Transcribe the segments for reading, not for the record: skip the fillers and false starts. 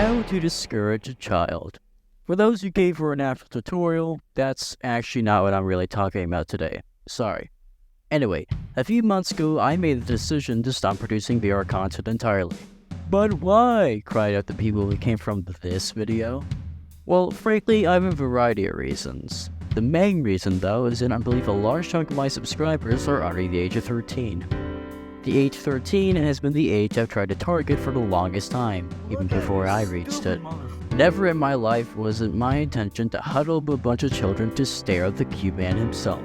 How to discourage a child. For those who came for an actual tutorial, that's actually not what I'm really talking about today. Sorry. Anyway, a few months ago, I made the decision to stop producing VR content entirely. But why? Cried out the people who came from this video. Well, frankly, I have a variety of reasons. The main reason, though, is that I believe a large chunk of my subscribers are under the age of 13. The age 13 has been the age I've tried to target for the longest time, even before I reached it. Never in my life was it my intention to huddle up a bunch of children to stare at the cute man himself.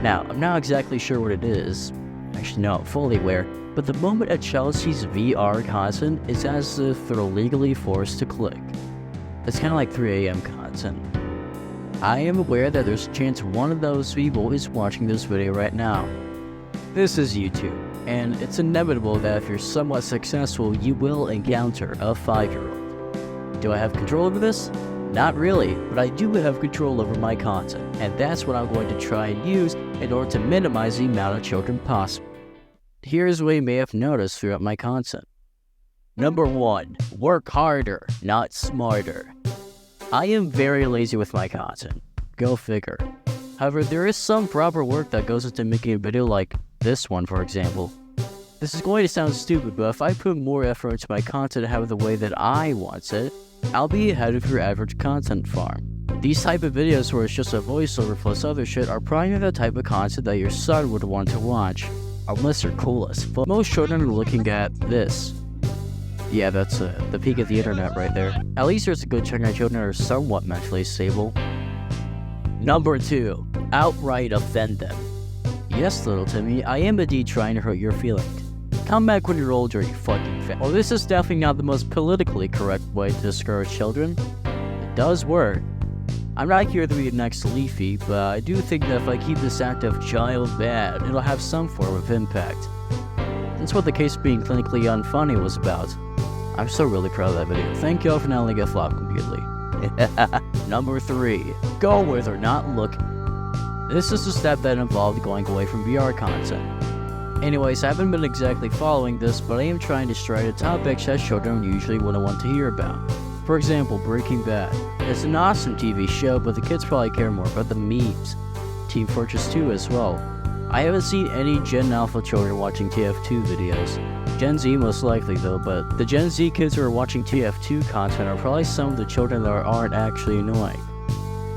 Now, I'm not exactly sure what it is. Actually, no, I'm fully aware. But the moment a child sees VR content, it's as if they're legally forced to click. It's kind of like 3 AM content. I am aware that there's a chance one of those people is watching this video right now. This is YouTube, and it's inevitable that if you're somewhat successful, you will encounter a 5-year-old. Do I have control over this? Not really, but I do have control over my content, and that's what I'm going to try and use in order to minimize the amount of children possible. Here's what you may have noticed throughout my content. Number 1, work harder, not smarter. I am very lazy with my content. Go figure. However, there is some proper work that goes into making a video like this one, for example. This is going to sound stupid, but if I put more effort into my content to have it the way that I want it, I'll be ahead of your average content farm. These type of videos where it's just a voiceover plus other shit are probably the type of content that your son would want to watch, unless they're cool as fuck. Most children are looking at this. Yeah, that's the peak of the internet right there. At least there's a good chunk of children that are somewhat mentally stable. Number 2, outright offend them. Yes, little Timmy, I am indeed trying to hurt your feelings. Come back when you're older, you fucking fat. Well, this is definitely not the most politically correct way to discourage children. It does work. I'm not here to be the next Leafy, but I do think that if I keep this act of child bad, it'll have some form of impact. That's what the case being clinically unfunny was about. I'm so really proud of that video. Thank y'all for not letting it flop completely. Number 3, go where they're not looking. This is a step that involved going away from VR content. Anyways, I haven't been exactly following this, but I am trying to strike at topics that children usually wouldn't want to hear about. For example, Breaking Bad. It's an awesome TV show, but the kids probably care more about the memes. Team Fortress 2 as well. I haven't seen any Gen Alpha children watching TF2 videos. Gen Z most likely though, but the Gen Z kids who are watching TF2 content are probably some of the children that aren't actually annoying.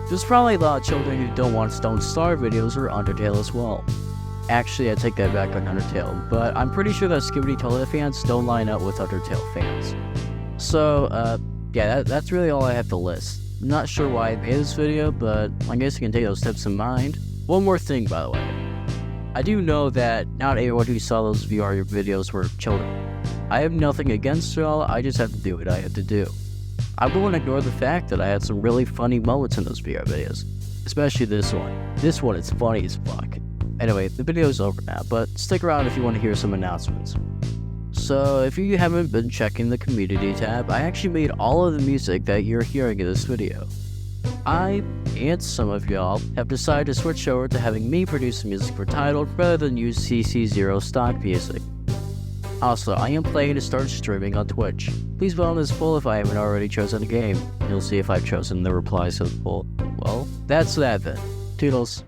There's probably a lot of children who don't want Stone Star videos or Undertale as well. Actually, I take that back on Undertale, but I'm pretty sure that Skibidi Toilet fans don't line up with Undertale fans. So, yeah, that's really all I have to list. I'm not sure why I made this video, but I guess you can take those tips in mind. One more thing, by the way. I do know that not everyone who saw those VR videos were children. I have nothing against y'all, I just have to do what I have to do. I won't ignore the fact that I had some really funny moments in those VR videos. Especially this one. This one is funny as fuck. Anyway, the video's over now, but stick around if you want to hear some announcements. So, if you haven't been checking the community tab, I actually made all of the music that you're hearing in this video. I, and some of y'all, have decided to switch over to having me produce the music for Titled rather than use CC0 stock music. Also, I am planning to start streaming on Twitch. Please vote on this poll if I haven't already chosen a game. You'll see if I've chosen the replies to the poll. Well, that's that then. Toodles.